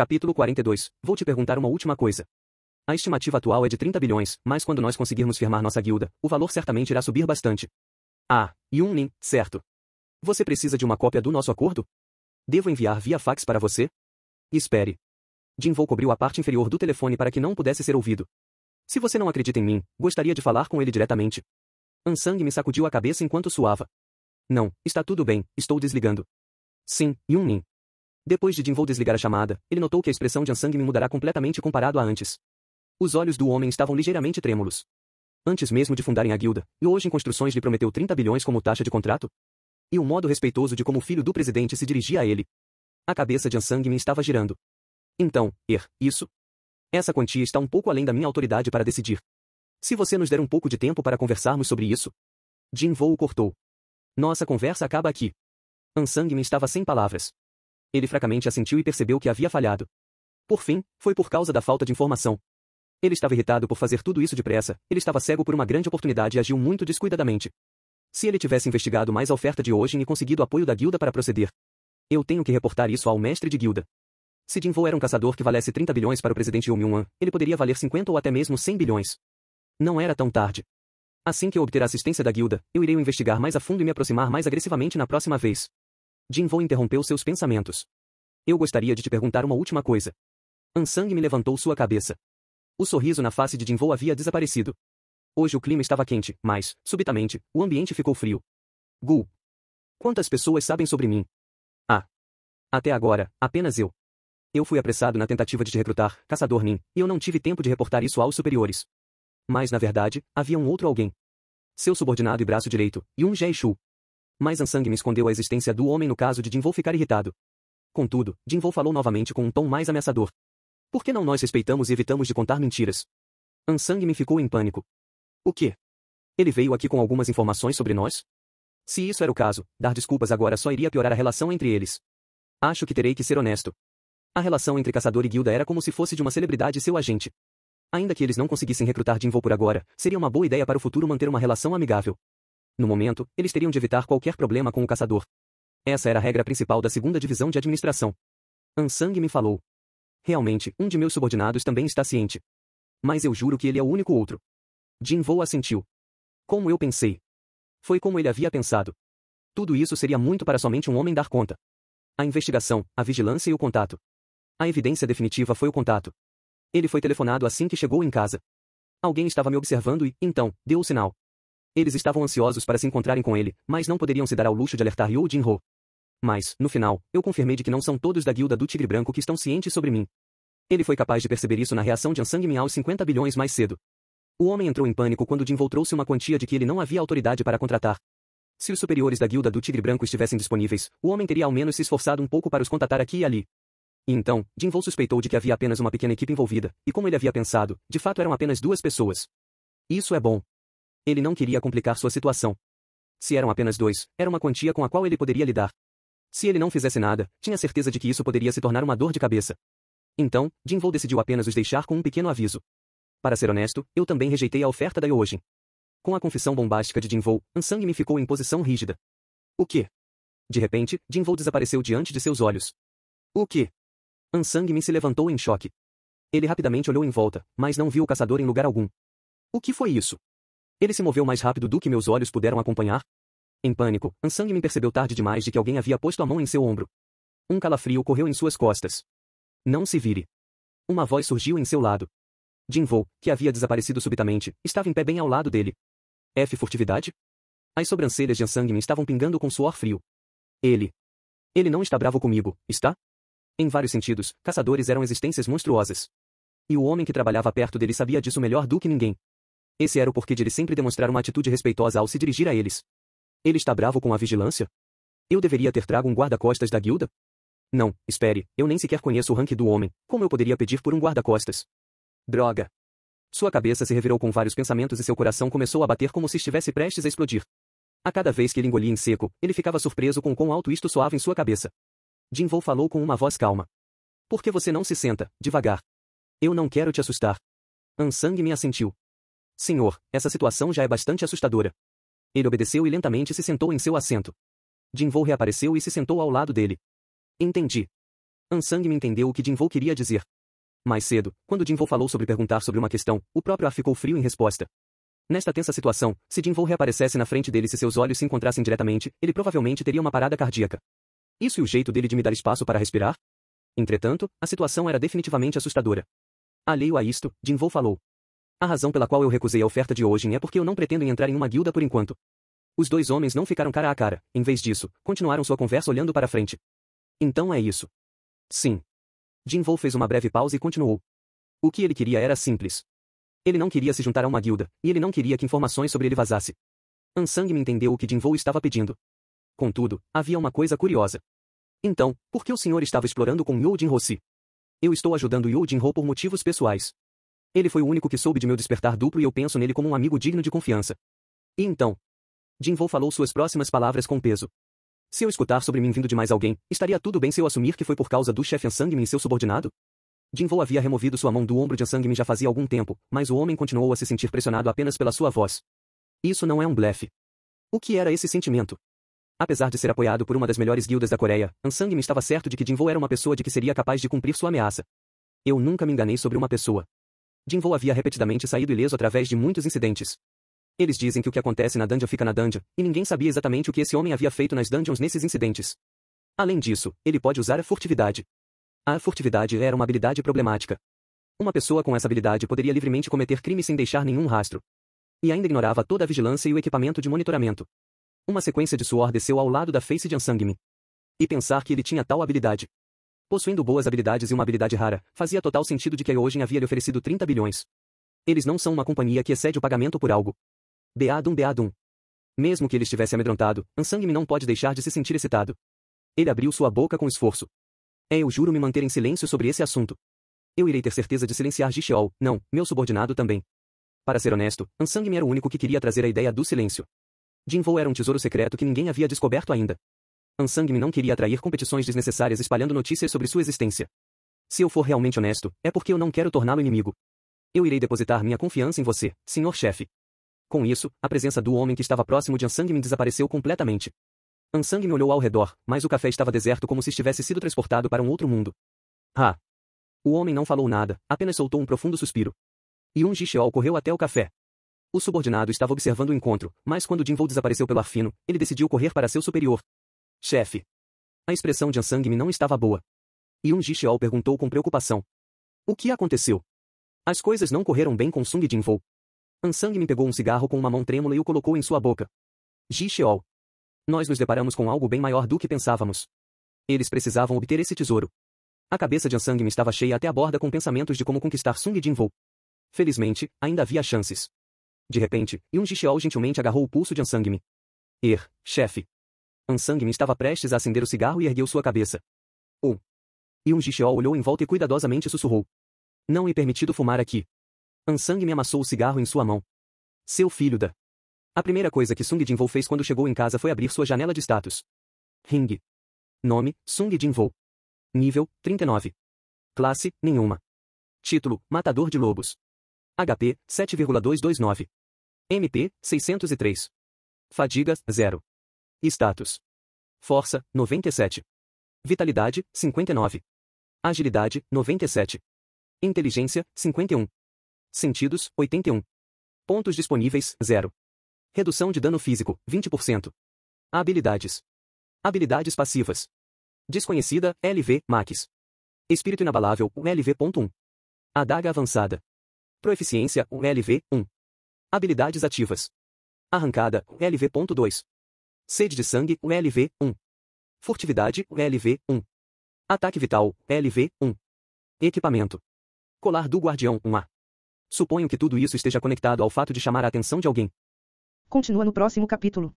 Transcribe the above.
Capítulo 42. Vou te perguntar uma última coisa. A estimativa atual é de 30 bilhões, mas quando nós conseguirmos firmar nossa guilda, o valor certamente irá subir bastante. Ah, Yun-Lin, certo. Você precisa de uma cópia do nosso acordo? Devo enviar via fax para você? Espere. Jinvoo cobriu a parte inferior do telefone para que não pudesse ser ouvido. Se você não acredita em mim, gostaria de falar com ele diretamente. Ansang me sacudiu a cabeça enquanto suava. Não, está tudo bem, estou desligando. Sim, Yun-Lin. Depois de Jinvoo desligar a chamada, ele notou que a expressão de Ansang me mudará completamente comparado a antes. Os olhos do homem estavam ligeiramente trêmulos. Antes mesmo de fundarem a guilda, e hoje em construções lhe prometeu 30 bilhões como taxa de contrato? E o modo respeitoso de como o filho do presidente se dirigia a ele. A cabeça de Ansang me estava girando. Então, isso? Essa quantia está um pouco além da minha autoridade para decidir. Se você nos der um pouco de tempo para conversarmos sobre isso. Jinvoo o cortou. Nossa conversa acaba aqui. Ansang me estava sem palavras. Ele fracamente assentiu e percebeu que havia falhado. Por fim, foi por causa da falta de informação. Ele estava irritado por fazer tudo isso depressa, ele estava cego por uma grande oportunidade e agiu muito descuidadamente. Se ele tivesse investigado mais a oferta de hoje e conseguido apoio da guilda para proceder. Eu tenho que reportar isso ao mestre de guilda. Se Jinvoo era um caçador que valesse 30 bilhões para o presidente Yeo Myung-wan, ele poderia valer 50 ou até mesmo 100 bilhões. Não era tão tarde. Assim que eu obter a assistência da guilda, eu irei o investigar mais a fundo e me aproximar mais agressivamente na próxima vez. Jinvoo interrompeu seus pensamentos. Eu gostaria de te perguntar uma última coisa. Ansang me levantou sua cabeça. O sorriso na face de Jinvoo havia desaparecido. Hoje o clima estava quente, mas, subitamente, o ambiente ficou frio. Gu. Quantas pessoas sabem sobre mim? Ah. Até agora, apenas eu. Eu fui apressado na tentativa de te recrutar, caçador Nin, e eu não tive tempo de reportar isso aos superiores. Mas na verdade, havia um outro alguém. Seu subordinado e braço direito, Yun Jae-shu. Mas Ansang me escondeu a existência do homem no caso de Jinvoo ficar irritado. Contudo, Jinvoo falou novamente com um tom mais ameaçador. Por que não nós respeitamos e evitamos de contar mentiras? Ansang me ficou em pânico. O quê? Ele veio aqui com algumas informações sobre nós? Se isso era o caso, dar desculpas agora só iria piorar a relação entre eles. Acho que terei que ser honesto. A relação entre caçador e guilda era como se fosse de uma celebridade e seu agente. Ainda que eles não conseguissem recrutar Jinvoo por agora, seria uma boa ideia para o futuro manter uma relação amigável. No momento, eles teriam de evitar qualquer problema com o caçador. Essa era a regra principal da segunda divisão de administração. Ansang me falou. Realmente, um de meus subordinados também está ciente. Mas eu juro que ele é o único outro. Jinvoo assentiu. Como eu pensei. Foi como ele havia pensado. Tudo isso seria muito para somente um homem dar conta. A investigação, a vigilância e o contato. A evidência definitiva foi o contato. Ele foi telefonado assim que chegou em casa. Alguém estava me observando e, então, deu o sinal. Eles estavam ansiosos para se encontrarem com ele, mas não poderiam se dar ao luxo de alertar Yoo Jin-ho. Mas, no final, eu confirmei de que não são todos da guilda do Tigre Branco que estão cientes sobre mim. Ele foi capaz de perceber isso na reação de Ansang Min aos 50 bilhões mais cedo. O homem entrou em pânico quando Jinvoo trouxe uma quantia de que ele não havia autoridade para contratar. Se os superiores da guilda do Tigre Branco estivessem disponíveis, o homem teria ao menos se esforçado um pouco para os contatar aqui e ali. E então, Jinvoo suspeitou de que havia apenas uma pequena equipe envolvida, e como ele havia pensado, de fato eram apenas 2 pessoas. Isso é bom. Ele não queria complicar sua situação. Se eram apenas 2, era uma quantia com a qual ele poderia lidar. Se ele não fizesse nada, tinha certeza de que isso poderia se tornar uma dor de cabeça. Então, Jinvoo decidiu apenas os deixar com um pequeno aviso. Para ser honesto, eu também rejeitei a oferta da Yoojin. Com a confissão bombástica de Jinvoo, Ansang me ficou em posição rígida. O quê? De repente, Jinvoo desapareceu diante de seus olhos. O quê? Ansang me se levantou em choque. Ele rapidamente olhou em volta, mas não viu o caçador em lugar algum. O que foi isso? Ele se moveu mais rápido do que meus olhos puderam acompanhar. Em pânico, Ansang me percebeu tarde demais de que alguém havia posto a mão em seu ombro. Um calafrio correu em suas costas. Não se vire. Uma voz surgiu em seu lado. Jinvoo, que havia desaparecido subitamente, estava em pé bem ao lado dele. Furtividade? As sobrancelhas de Ansang estavam pingando com suor frio. Ele não está bravo comigo, está? Em vários sentidos, caçadores eram existências monstruosas. E o homem que trabalhava perto dele sabia disso melhor do que ninguém. Esse era o porquê de ele sempre demonstrar uma atitude respeitosa ao se dirigir a eles. Ele está bravo com a vigilância? Eu deveria ter trago um guarda-costas da guilda? Não, espere, eu nem sequer conheço o rank do homem, como eu poderia pedir por um guarda-costas? Droga! Sua cabeça se revirou com vários pensamentos e seu coração começou a bater como se estivesse prestes a explodir. A cada vez que ele engolia em seco, ele ficava surpreso com quão alto isto soava em sua cabeça. Jinvoo falou com uma voz calma. Por que você não se senta, devagar? Eu não quero te assustar. Ansang me assentiu. Senhor, essa situação já é bastante assustadora. Ele obedeceu e lentamente se sentou em seu assento. Jinvoo reapareceu e se sentou ao lado dele. Entendi. Ansang-mi entendeu o que Jinvoo queria dizer. Mais cedo, quando Jinvoo falou sobre perguntar sobre uma questão, o próprio ar ficou frio em resposta. Nesta tensa situação, se Jinvoo reaparecesse na frente dele e se seus olhos se encontrassem diretamente, ele provavelmente teria uma parada cardíaca. Isso e o jeito dele de me dar espaço para respirar? Entretanto, a situação era definitivamente assustadora. Alheio a isto, Jinvoo falou. A razão pela qual eu recusei a oferta de hoje é porque eu não pretendo entrar em uma guilda por enquanto. Os dois homens não ficaram cara a cara, em vez disso, continuaram sua conversa olhando para frente. Então é isso. Sim. Jinvoo fez uma breve pausa e continuou. O que ele queria era simples. Ele não queria se juntar a uma guilda, e ele não queria que informações sobre ele vazasse. Ansang-mi entendeu o que Jinvoo estava pedindo. Contudo, havia uma coisa curiosa. Então, por que o senhor estava explorando com Yoo Jin-ho-si? Eu estou ajudando Yoo Jin-ho por motivos pessoais. Ele foi o único que soube de meu despertar duplo e eu penso nele como um amigo digno de confiança. E então? Jinvoo falou suas próximas palavras com peso. Se eu escutar sobre mim vindo de mais alguém, estaria tudo bem se eu assumir que foi por causa do chefe Ansang-mi e seu subordinado? Jinvoo havia removido sua mão do ombro de Ansang-mi já fazia algum tempo, mas o homem continuou a se sentir pressionado apenas pela sua voz. Isso não é um blefe. O que era esse sentimento? Apesar de ser apoiado por uma das melhores guildas da Coreia, Ansang-mi estava certo de que Jinvoo era uma pessoa de que seria capaz de cumprir sua ameaça. Eu nunca me enganei sobre uma pessoa. Jinvoo havia repetidamente saído ileso através de muitos incidentes. Eles dizem que o que acontece na dungeon fica na dungeon, e ninguém sabia exatamente o que esse homem havia feito nas dungeons nesses incidentes. Além disso, ele pode usar a furtividade. A furtividade era uma habilidade problemática. Uma pessoa com essa habilidade poderia livremente cometer crime sem deixar nenhum rastro. E ainda ignorava toda a vigilância e o equipamento de monitoramento. Uma sequência de suor desceu ao lado da face de Ansang-mi. E pensar que ele tinha tal habilidade. Possuindo boas habilidades e uma habilidade rara, fazia total sentido de que a Youjin havia lhe oferecido 30 bilhões. Eles não são uma companhia que excede o pagamento por algo. Beadum Beadum. Mesmo que ele estivesse amedrontado, Ansang-mi não pode deixar de se sentir excitado. Ele abriu sua boca com esforço. Eu juro me manter em silêncio sobre esse assunto. Eu irei ter certeza de silenciar Ji-Cheol, não, meu subordinado também. Para ser honesto, Ansang-mi era o único que queria trazer a ideia do silêncio. Jinvoo era um tesouro secreto que ninguém havia descoberto ainda. Ansang-mi não queria atrair competições desnecessárias espalhando notícias sobre sua existência. Se eu for realmente honesto, é porque eu não quero torná-lo inimigo. Eu irei depositar minha confiança em você, senhor chefe. Com isso, a presença do homem que estava próximo de Ansang-mi desapareceu completamente. Ansang-mi olhou ao redor, mas o café estava deserto como se estivesse sido transportado para um outro mundo. Ah! O homem não falou nada, apenas soltou um profundo suspiro. Yoon Ji-cheol correu até o café. O subordinado estava observando o encontro, mas quando Jinvoo desapareceu pelo ar fino, ele decidiu correr para seu superior. Chefe. A expressão de Ansang-mi não estava boa. Yoon Ji-cheol perguntou com preocupação. O que aconteceu? As coisas não correram bem com Sung Jinvoo. Ansang-mi pegou um cigarro com uma mão trêmula e o colocou em sua boca. Ji-cheol. Nós nos deparamos com algo bem maior do que pensávamos. Eles precisavam obter esse tesouro. A cabeça de Ansang-mi estava cheia até a borda com pensamentos de como conquistar Sung Jinvoo. Felizmente, ainda havia chances. De repente, Yoon Ji-cheol gentilmente agarrou o pulso de Ansang-mi. Chefe. Ansang-mi estava prestes a acender o cigarro e ergueu sua cabeça. Yoon Ji-cheol olhou em volta e cuidadosamente sussurrou. Não é permitido fumar aqui. Ansang-mi amassou o cigarro em sua mão. Seu filho da... A primeira coisa que Sung Jinvoo fez quando chegou em casa foi abrir sua janela de status. Ring. Nome, Sung Jinvoo. Nível, 39. Classe, nenhuma. Título, Matador de Lobos. HP, 7,229. MP, 603. Fadiga, 0. Status. Força, 97. Vitalidade, 59. Agilidade, 97. Inteligência, 51. Sentidos, 81. Pontos disponíveis, 0. Redução de dano físico, 20%. Habilidades. Habilidades passivas. Desconhecida, LV, Max. Espírito inabalável, LV.1. Adaga avançada. Proeficiência, LV, 1. Habilidades ativas. Arrancada, LV.2. Sede de sangue, LV, 1. Furtividade, LV, 1. Ataque vital, LV, 1. Equipamento. Colar do Guardião, 1A. Suponho que tudo isso esteja conectado ao fato de chamar a atenção de alguém. Continua no próximo capítulo.